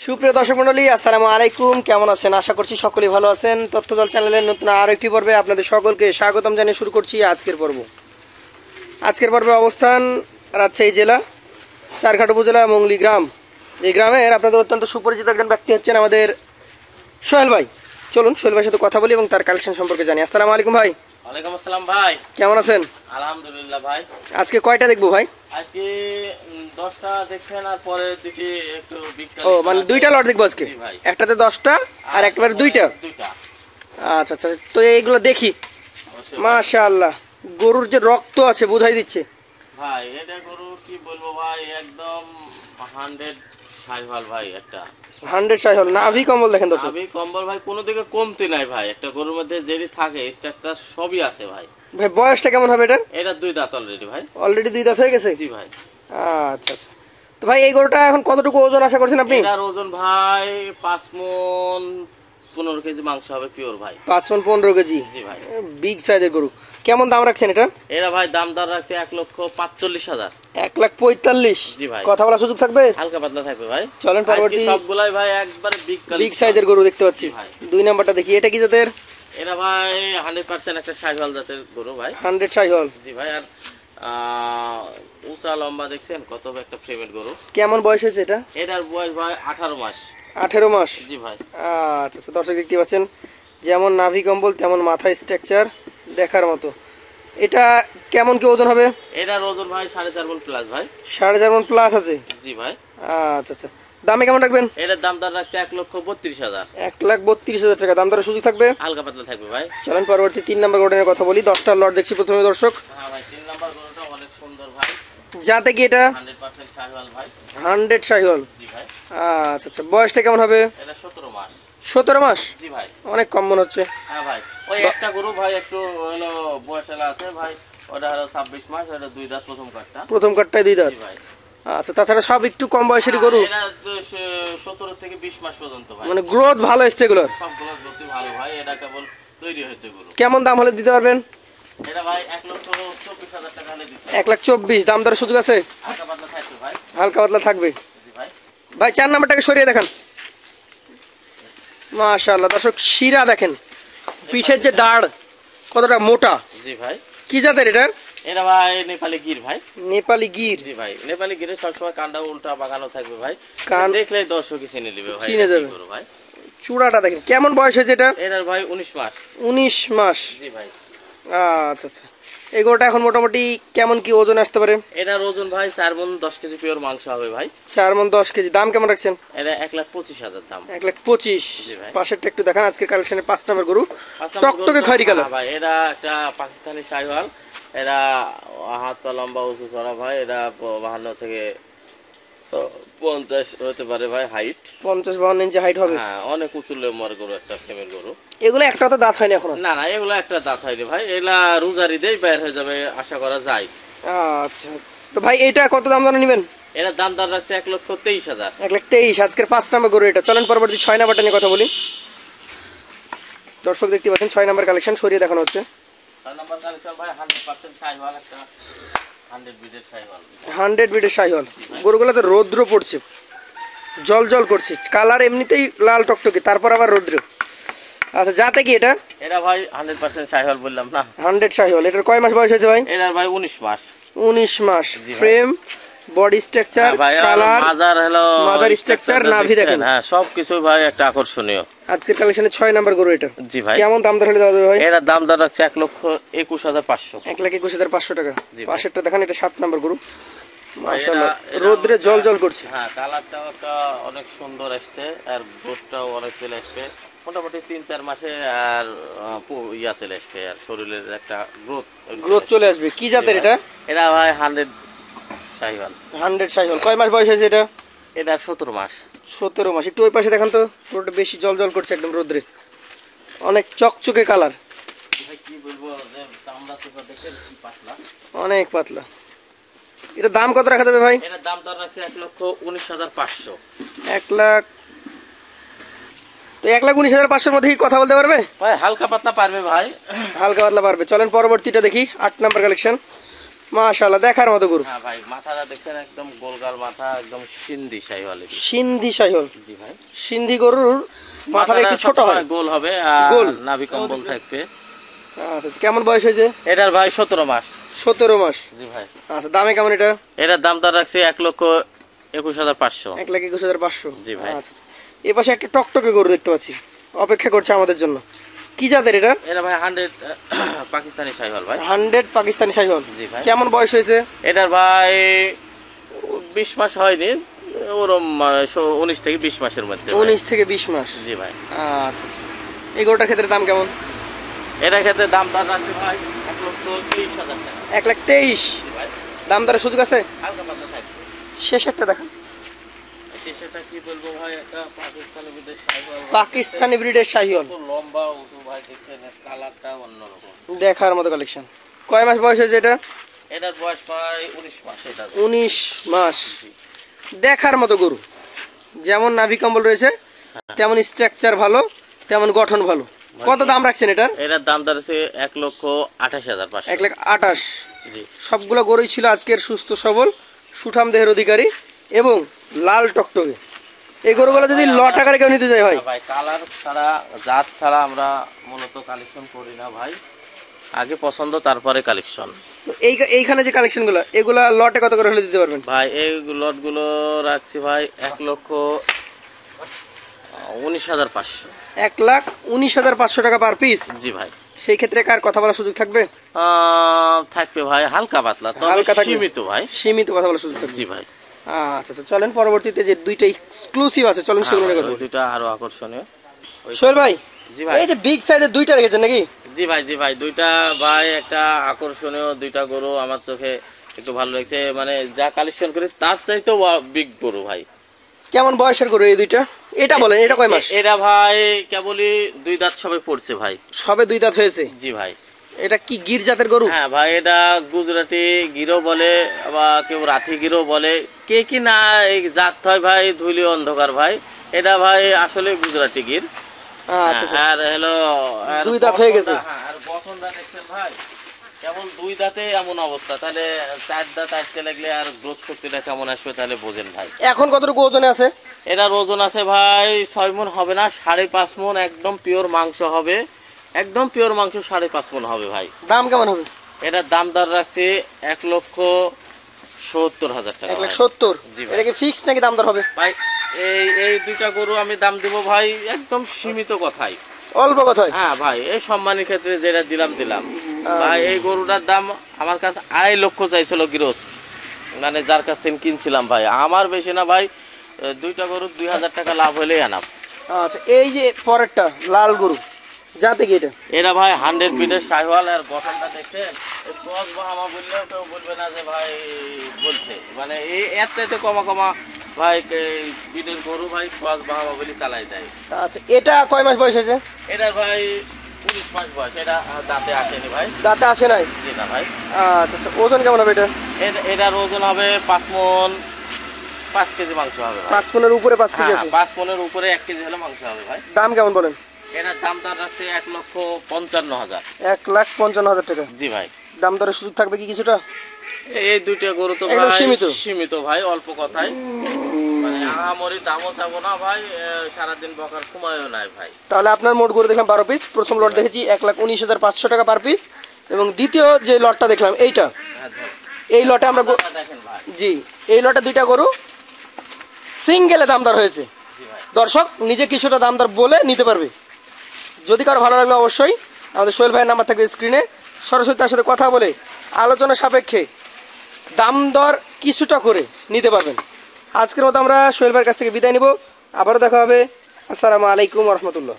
সুপ্রিয় দর্শক মণ্ডলী, আসসালামু আলাইকুম। কেমন আছেন? আশা করছি সকলেই ভালো আছেন। তথ্যজল চ্যানেলের নতুন আরও একটি পর্বে আপনাদের সকলকে স্বাগতম জানিয়ে শুরু করছি আজকের পর্বে অবস্থান রাজশাহী জেলা চারঘাট উপজেলা মংলি গ্রাম। এই গ্রামের আপনাদের অত্যন্ত সুপরিচিত একজন ব্যক্তি হচ্ছেন আমাদের সোহেল ভাই। চলুন সোহেল ভাইয়ের সাথে কথা বলি এবং তার কালেকশন সম্পর্কে জানি। আসসালামু আলাইকুম ভাই। ওয়ালাইকুম আসসালাম ভাই। কেমন আছেন? আলহামদুলিল্লাহ ভাই। আজকে কয়টা দেখবো ভাই? আজকে 10টা দেখবেন আর পরে দিকে একটু বিকাল। ও মানে দুইটা লট দেখবো আজকে? একটাতে 10টা আর একবারে দুইটা। আচ্ছা আচ্ছা, তো এইগুলো দেখি। মাশাআল্লাহ, গরুর যে রক্ত আছে বোঝাই দিচ্ছে ভাই। এটা গরু কি বলবো ভাই, একদম 100 সাইভাল ভাই। একটা 100 সাইহল, নাভি কম্বল দেখেন দর্শক। নাভি কম্বল ভাই, কোনো দিকে কমতি নাই ভাই। একটা গরুর মধ্যে যেটি থাকে স্ট্রাকচার সবই আছে ভাই। ভাই বয়সটা কেমন হবে এটা? এটা 2 দাঁত অলরেডি ভাই। অলরেডি 2 দাঁত হয়ে গেছে? জি ভাই। আচ্ছা আচ্ছা, তো ভাই এই গরুটা এখন কতটুকু ওজন আশা করছেন আপনি? এটার ওজন ভাই 5 মণ 15 কেজি মাংস হবে পিওর ভাই। 5 মণ 15 কেজি? জি ভাই। বিগ সাইজের গরু। কেমন দাম রাখছেন এটা? এরা ভাই দাম দর রাখছে 1,45,000। 1,45,000? জি ভাই। কথা বলার সুযোগ থাকবে? হালকা পাতলা থাকবে ভাই। চলেন পরবর্তী। সবগুলাই ভাই একবারে বিগ সাইজের গরু দেখতে পাচ্ছি ভাই। 2 নাম্বারটা দেখি, এটা কি জাতের? এরা ভাই 100% একটা শাহিওয়াল জাতের গরু ভাই। 100 শাহিওয়াল? জি ভাই। আর উঁচা লম্বা দেখছেন কত একটা ফ্রেমের গরু। কেমন বয়স হয়েছে এটা? এটার বয়স ভাই 18 মাস। 18 মাস? জি ভাই। আচ্ছা আচ্ছা, দর্শক দেখতে পাচ্ছেন যেমন নাভি কম্বল তেমন মাথায় স্ট্রাকচার দেখার মতো। এটা কেমন কি ওজন হবে? এটার ওজন ভাই 4.5 মণ প্লাস ভাই। 4.5 মণ প্লাস আছে? জি ভাই। আচ্ছা আচ্ছা, দামে কেমন রাখবেন? এটার দাম দর রাখছে 1,32,000। 1,32,000 টাকা দাম দরের সুযোগ থাকবে? হালকা পাতলা থাকবে ভাই। চলেন পরবর্তী 3 নাম্বার গরুটার কথা বলি। 10টা লট দেখছি প্রথমে দর্শক। হ্যাঁ ভাই, 3 নাম্বার গরুটা অনেক সুন্দর ভাই। যাতে কি এটা? 100% শাহিওয়াল ভাই। 100 শাহিওয়াল? জি ভাই। আচ্ছা আচ্ছা, বয়সটা কেমন হবে? এটা 17 মাস। 17 মাস? জি ভাই। অনেক কম মনে হচ্ছে। হ্যাঁ ভাই, ওই একটা গরু ভাই একটু হলো বয়সেলা আছে ভাই। ওটা হলো 26 মাস। ওটা 2 দাঁত প্রথম কাটটায় 2 দাঁত? জি ভাই। আচ্ছা, তাছাড়া সব একটু কম বয়সেরই গরু? এটা 17 থেকে 20 মাস পর্যন্ত ভাই। মানে গ্রোথ ভালো এসছে এগুলোর? সবগুলোর গ্রোথ ভালো ভাই। এটা কেবল তৈরি হয়েছে গরু। কেমন দাম হলে দিতে পারবেন? এটা ভাই 1,24,000 টাকা হলে দিতে। 1,24,000 দাম দরের সুযোগ আছে? হালকা পাতলা থাকবে ভাই। হালকা পাতলা থাকবে? জি ভাই। ভাই 4 নাম্বারটাকে সরিয়ে দেখান। মাশাআল্লাহ দর্শক, শিরা দেখেন, পিঠের যে দাঁড় কতটা মোটা। জি ভাই। কি জাতের এটা? এটা ভাই নেপালি গির ভাই। নেপালি গির? জি ভাই। নেপালি গিরে সবসময় কানটা উল্টা বাঁকানো থাকবে ভাই। দেখলেই দর্শকই চিনে নেবে ভাই। চিনে যাবে ভাই। চূড়াটা দেখেন, কেমন বয়স হয়েছে এটা? এটার ভাই 19 মাস। 19 মাস? জি ভাই। আচ্ছা আচ্ছা, এই গরুটা এখন মোটামুটি কেমন কি ওজন আসতে পারে? এটার ওজন ভাই 4 মণ 10 কেজি পিওর মাংস হবে ভাই। 4 মণ 10 কেজি। দাম কেমন রাখছেন? এটা 1,25,000 দাম। 1,25,000? জি ভাই। পাশেরটা একটু দেখান। আজকের কালেকশনে 5 নাম্বার গরু, টকটকে খয়েরি কালার ভাই। এটা একটা পাকিস্তানি শাহিওয়াল। এরা হাত পা লম্বা উঁচু চড়া ভাই। এটা 52 থেকে 50 হতে পারে ভাই হাইট। 50-52 ইঞ্চি হাইট হবে? হ্যাঁ, অনেক উঁচু লেমার গরু, একটা ফ্রেমের গরু। এগুলো একটা তো দাঁত হয়নি এখনো? না না, এগুলো একটা দাঁত হয়নি ভাই। এগুলা রোজারি দেই বের হয়ে যাবে আশা করা যায়। আচ্ছা, তো ভাই এটা কত দাম দরে নেবেন? এর দাম দর রাখছে 1,23,000। 1,23,000 আজকের 5 নাম্বার গরু এটা। চলেন পরবর্তী 6 নাম্বারটা নিয়ে কথা বলি। দর্শক দেখতে পাচ্ছেন 6 নাম্বার কালেকশন সরিয়ে দেখানো হচ্ছে। 6 নাম্বার কালেকশন ভাই 100% শাহিওয়াল। একটা 100 বিটের শাহিওয়াল। 100 বিটের শাহিওয়াল। গরুগুলোতে রৌদ্র পড়ছে, জল জল করছে, কালার এমনিতেই লাল টকটকে, তারপর আবার রৌদ্র। আচ্ছা, যাতে কি এটা? এটা ভাই 100% শাহিওয়াল বললাম না। 100 শাহিওয়াল। এটার কয় মাস বয়স হয়েছে ভাই? এটার ভাই 19 মাস। 19 মাস। Frame, body structure, colour, mother structure, নাভি দেখেন। হ্যাঁ, সবকিছু ভাই একটা আকর্ষণীয়। আজকের কালেকশনে 6 নাম্বার গরু এটা। জি ভাই। কেমন দাম দর হলে দেওয়া যাবে ভাই? এর দাম দর রাখছে 1,21,500। 1,21,500 টাকা। পাশেরটা দেখেন, এটা 7 নাম্বার গরু। মাশাআল্লাহ, রোদ্রে জল জল করছে। হ্যাঁ, কালারটাও একটা অনেক সুন্দর আসছে আর গ্রোথটাও অনেক চলে আসবে মোটামুটি 3-4 মাসে। আর ইয়া চলে আসবে আর শরীরের একটা গ্রোথ চলে আসবে। কি জাতের এটা? এটা ভাই 100 শাহিওয়াল। 100 শাহিওয়াল। কয় মাস বয়স হয়েছে এটা? এটা 17 মাস। 17 মাস। একটু ওই পাশে দেখান তো, পুরোটা বেশি জল জল করছে একদম রোদ্রে, অনেক চকচকে কালার। ভাই কি বলবো, যে চামড়া চোখা দেখেন কি পাতলা, অনেক পাতলা। এটা দাম কত রাখা যাবে ভাই? এটার দাম দর রাখছে 1,19,500। 1 লাখ। তো 1,19,500 মধ্যে কি কথা বলতে পারবে ভাই? হালকা পাতলা পারবে ভাই, হালকা পাতলা পারবে। চলেন পরবর্তীটা দেখি, 8 নাম্বার কালেকশন। মাশাআল্লাহ, দেখার মতো গরু। হ্যাঁ ভাই, মাথাটা দেখছেন একদম গোলগাল মাথা, একদম সিন্ধি শাহিওয়ালের। সিন্ধি শাহিওয়াল। জি ভাই। সিন্ধি গরুর মাথাটা একটু ছোট হয়, গোল হবে আর গোল। নাভি কম্বল থাকবে। আচ্ছা আচ্ছা, কেমন বয়স হয়েছে এটার ভাই 17 মাস। 17 মাস। জি ভাই। আচ্ছা, দামে কেমন এটা? এটার দাম তার রাখছি 1,21,500। 1,21,500। জি ভাই। আচ্ছা আচ্ছা, এই পাশে একটা টকটকে গরু দেখতে পাচ্ছি, অপেক্ষা করছে আমাদের জন্য। কি জাতের এটা? এটা ভাই 100 পাকিস্তানি শাহিওয়াল ভাই। 100 পাকিস্তানি শাহিওয়াল। জি ভাই। কেমন বয়স হয়েছে এটার ভাই 20 মাস হয়নি, ওরম 19 থেকে 20 মাসের মধ্যে। 19 থেকে 20 মাস। জি ভাই। আচ্ছা আচ্ছা, এই গরুটার ক্ষেত্রে দাম কেমন? এটার ক্ষেত্রে দাম তার রাখছি ভাই 1,23,000 টাকা। 1,23,000। জি ভাই। দাম দরের সুযোগ আছে? হালকা পাতলা থাকবে। শেষ একটা দেখান। শেষেটা কি বলবো ভাই, একটা পাকিস্তানি বিদেশ শাহিওয়াল। পাকিস্তানি ব্রিডের শাহিওয়াল। কত লম্বা উঁচু ভাই, দেখছেন কালারটা অন্যরকম। দেখার মতো কালেকশন। কয় মাস বয়স হয়েছে এটা? এটার বয়স প্রায় 19 মাস। এটা 19 মাস। জি। দেখার মতো গরু, যেমন নাভি কম্বল রয়েছে তেমন স্ট্রাকচার ভালো, তেমন গঠন ভালো। কত দাম রাখছেন এটার? এটার দাম দাঁড়াচ্ছে 1,28,500। 1,28,000। জি। সবগুলো গরুই ছিল আজকের সুস্থ সবল সুঠাম দেহের অধিকারী এবং লাল টকটকে। এই গরুগুলো যদি লট আকারে কেউ নিতে যায় হয়, ভাই কালার ছাড়া, জাত ছাড়া আমরা মূলত কালেকশন করি না ভাই, আগে পছন্দ তারপরে কালেকশন। তো এইখানে যে কালেকশনগুলো, এগুলা লটে কত করে হলে দিতে পারবেন? ভাই এই লটগুলো রাখছি ভাই 1,19,500। 1,19,500 টাকা পার পিস। জি ভাই। সেই ক্ষেত্রে কার কথা বলার সুযোগ থাকবে? থাকবে ভাই হালকা পাতলা, হালকা তবে থাকবে। সীমিত ভাই। সীমিত কথা বলার সুযোগ থাকবে। জি ভাই। আচ্ছা আচ্ছা, চলেন পরবর্তীতে যে দুইটা এক্সক্লুসিভ আছে, চলেন সেগুলো নিয়ে কথা ওই বলি। দুটো আরো আকর্ষণীয়। সোহেল ভাই, জি ভাই। এই যে বিগ সাইজের দুইটা রেখেছেন নাকি? জি ভাই। জি ভাই, দুইটা ভাই একটা আকর্ষণীয় দুইটা গরু আমার চোখে একটু ভালো লাগছে, মানে যা কালেকশন করি তার চাইতেও বিগ গরু ভাই। কেমন বয়সের গরু এই দুইটা? এটা বলেন, এটা কয় মাস? এরা ভাই কেবলই 2 দাঁত সবে পড়ছে ভাই। সবে 2 দাঁত হয়েছে। জি ভাই। এটা কি গির জাতের গরু? হ্যাঁ ভাই, এটা গুজরাটি গিরো বলে বা কেউ রাথি গিরো বলে, কে কি না এই জাত হয় ভাই, ধুলি অন্ধকার ভাই। এটা ভাই আসলে গুজরাটি গির। আচ্ছা আচ্ছা, আর হলো 2 দাঁত হয়ে গেছে। হ্যাঁ, আর বসনটা দেখছেন ভাই, কেবল 2 দাঁতে এমন অবস্থা, তাহলে 4 দাঁত আসতে লাগলে আর গ্রোথ শক্তিটা কেমন আসবে তাহলে বোঝেন ভাই। এখন কতটুকু ওজনে আছে? এটার ওজন আছে ভাই 6 মণ হবে না, 5.5 মণ। একদম পিওর মাংস হবে, একদম পিওর মাংস 5.5 মণ হবে ভাই। দাম কেমন হবে? এটার দাম দর রাখছি 1,70,000 টাকা। 1,70,000। জি ভাই। এটা কি ফিক্সড নাকি দাম দর হবে? ভাই এই দুইটা গরু আমি দাম দিব ভাই একদম সীমিত কথাই। অল্প কথায়? হ্যাঁ ভাই, এই সম্মানের ক্ষেত্রে যেটা দিলাম ভাই। এই গরুটার দাম আমার কাছে 2.5 লক্ষ চাইছিল গিরস, মানে যার কাছ থেকে কিনছিলাম ভাই। আমার বেশি না ভাই, দুইটা গরু 2,000 টাকা লাভ হলেই আনাম। আচ্ছা, এই যে পরেরটা লাল গরু, যাতে কি এটা? এরা ভাই 100 বিটের শাহিওয়াল। আর গঠনটা দেখছেন, ক্রস বাহামা বললেও কেউ বলবে না যে ভাই বলছে, মানে এই এর চাইতে কমা কমা ভাই বিটের গরু ভাই, ক্রস বাহামা বলি চালাই দেয়। আচ্ছা, এটা কয় মাস বয়স হয়েছে? এটার ভাই 19 মাস বয়স। এটা দাঁতে আসেনি ভাই। দাঁতে আসে নাই? জি না ভাই। আচ্ছা আচ্ছা, ওজন কেমন হবে এটা? এটার ওজন হবে 5 মণ, 5 কেজি মাংস হবে ভাই। 5 মণের উপরে 5 কেজি আছে? 5 মণের উপরে 1 কেজি হলে মাংস হবে ভাই। দাম কেমন বলেন? এটার দাম তার রাখছে 1,55,000। 1,55,000 টাকা। জি ভাই। দাম দরের সুযোগ থাকবে কি কিছুটা? এই দুইটা গরু তো একদম ভাই সীমিত। সীমিত ভাই, অল্প কথাই, মানে আহামরি দামও চাবো না ভাই, সারাদিন বকার সময়ও নাই ভাই। তাহলে আপনার মোট গরু দেখলাম 12 পিস। প্রথম লট দেখেছি 1,19,500 টাকা পার পিস, এবং দ্বিতীয় যে লটটা দেখলাম এইটা, এই লটে আমরা দেখেন ভাই। জি, এই লটে দুইটা গরু সিঙ্গেলে দাম দর হয়েছে। জি ভাই। দর্শক নিজে কিছুটা দাম দর বলে নিতে পারবে। যদি কারো ভালো লাগলে অবশ্যই আমাদের সোহেল ভাইয়ের নাম্বার থাকবে স্ক্রিনে, সরাসরি তার সাথে কথা বলে আলোচনা সাপেক্ষে দাম দর কিছুটা করে নিতে পারবেন। আজকের মতো আমরা সোহেল ভাইয়ের কাছ থেকে বিদায় নিব। আবারও দেখা হবে। আসসালামু আলাইকুম রহমতুল্লাহ।